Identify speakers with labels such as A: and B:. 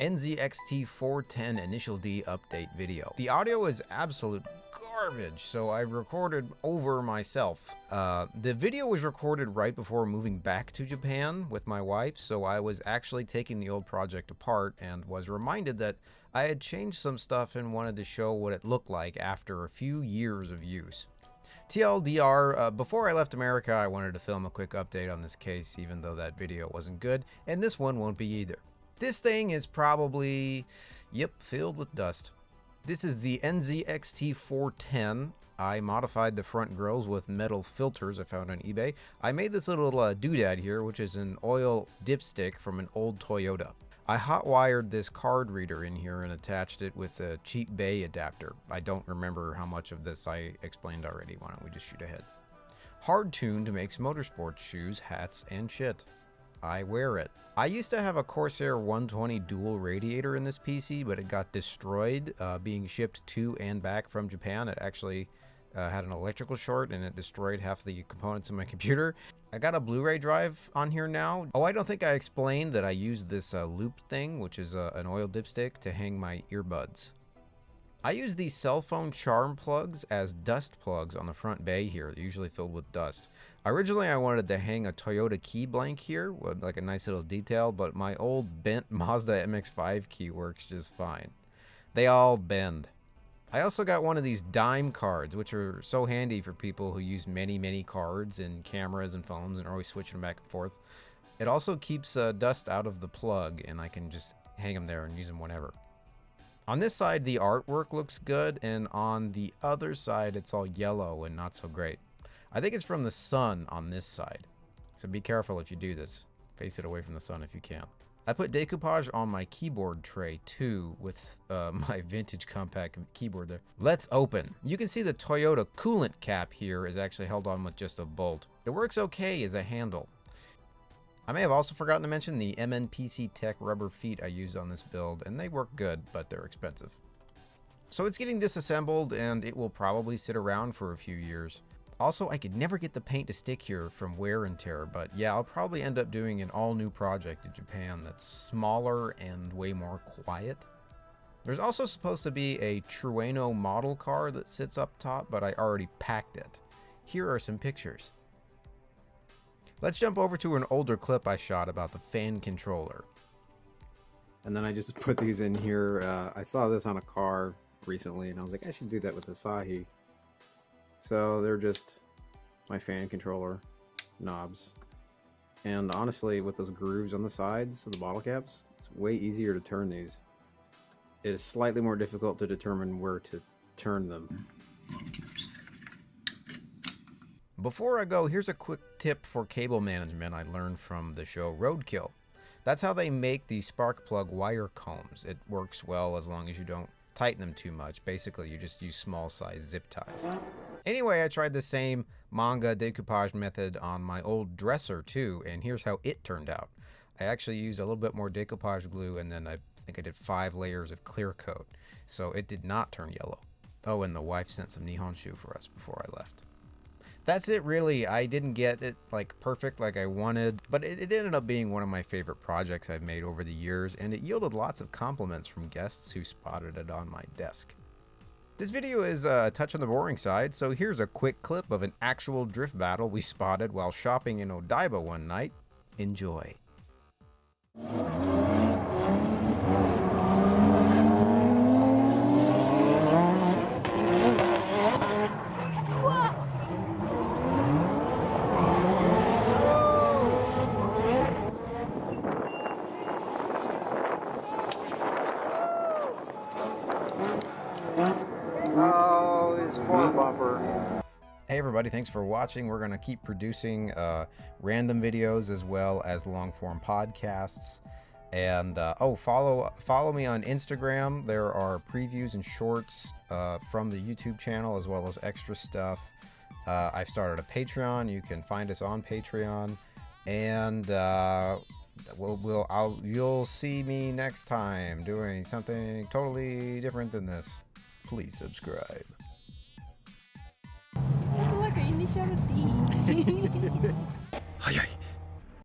A: NZXT 410 Initial D update video. The audio is absolute garbage, so I've recorded over myself. The video was recorded right before moving back to Japan with my wife, so I was actually taking the old project apart and was reminded that I had changed some stuff and wanted to show what it looked like after a few years of use. TLDR, before I left America, I wanted to film a quick update on this case, even though that video wasn't good, and this one won't be either. This thing is probably, filled with dust. This is the NZXT 410. I modified the front grills with metal filters I found on eBay. I made this little doodad here, which is an oil dipstick from an old Toyota. I hot-wired this card reader in here and attached it with a cheap bay adapter. I don't remember how much of this I explained already. Why don't we just shoot ahead? Hard-tuned makes motorsports shoes, hats, and shit. I wear it. I used to have a Corsair 120 dual radiator in this PC, but it got destroyed being shipped to and back from Japan. It actually had an electrical short and it destroyed half the components of my computer. I got a Blu-ray drive on here now. Oh, I don't think I explained that I use this loop thing, which is an oil dipstick, to hang my earbuds. I use these cell phone charm plugs as dust plugs on the front bay here. They're usually filled with dust. Originally, I wanted to hang a Toyota key blank here with like a nice little detail, but my old bent Mazda MX-5 key works just fine. They all bend. I also got one of these dime cards, which are so handy for people who use many cards and cameras and phones and are always switching them back and forth. It also keeps dust out of the plug, and I can just hang them there and use them whenever. On this side, the artwork looks good, and on the other side, it's all yellow and not so great. I think it's from the sun on this side, so be careful if you do this. Face it away from the sun if you can. I put decoupage on my keyboard tray too with my vintage compact keyboard there. Let's open. You can see the Toyota coolant cap here is actually held on with just a bolt. It works okay as a handle. I may have also forgotten to mention the MNPC Tech rubber feet I used on this build, and they work good, but they're expensive. So it's getting disassembled, and it will probably sit around for a few years. Also, I could never get the paint to stick here from wear and tear, but yeah, I'll probably end up doing an all-new project in Japan that's smaller and way more quiet. There's also supposed to be a Trueno model car that sits up top, but I already packed it. Here are some pictures. Let's jump over to an older clip I shot about the fan controller. And then I just put these in here. I saw this on a car recently, and I was like, I should do that with the Asahi. So they're just my fan controller knobs. And honestly, with those grooves on the sides of the bottle caps, it's way easier to turn these. It is slightly more difficult to determine where to turn them. Before I go, here's a quick tip for cable management I learned from the show Roadkill. That's how they make the spark plug wire combs. It works well as long as you don't tighten them too much. Basically, you just use small size zip ties. Anyway, I tried the same manga decoupage method on my old dresser too, and here's how it turned out. I actually used a little bit more decoupage glue, and then I think I did 5 layers of clear coat, so it did not turn yellow. Oh, and the wife sent some nihonshu for us before I left. That's it really. I didn't get it like perfect like I wanted, but it ended up being one of my favorite projects I've made over the years, and it yielded lots of compliments from guests who spotted it on my desk. This video is a touch on the boring side, so here's a quick clip of an actual drift battle we spotted while shopping in Odaiba one night. Enjoy. Oh, his form bumper. Hey everybody, thanks for watching. We're going to keep producing random videos as well as long form podcasts. And follow me on Instagram. There are previews and shorts from the YouTube channel as well as extra stuff. I've started a Patreon. You can find us on Patreon. And you'll see me next time doing something totally different than this. Please subscribe.
B: It's like an initial D.
A: 早い。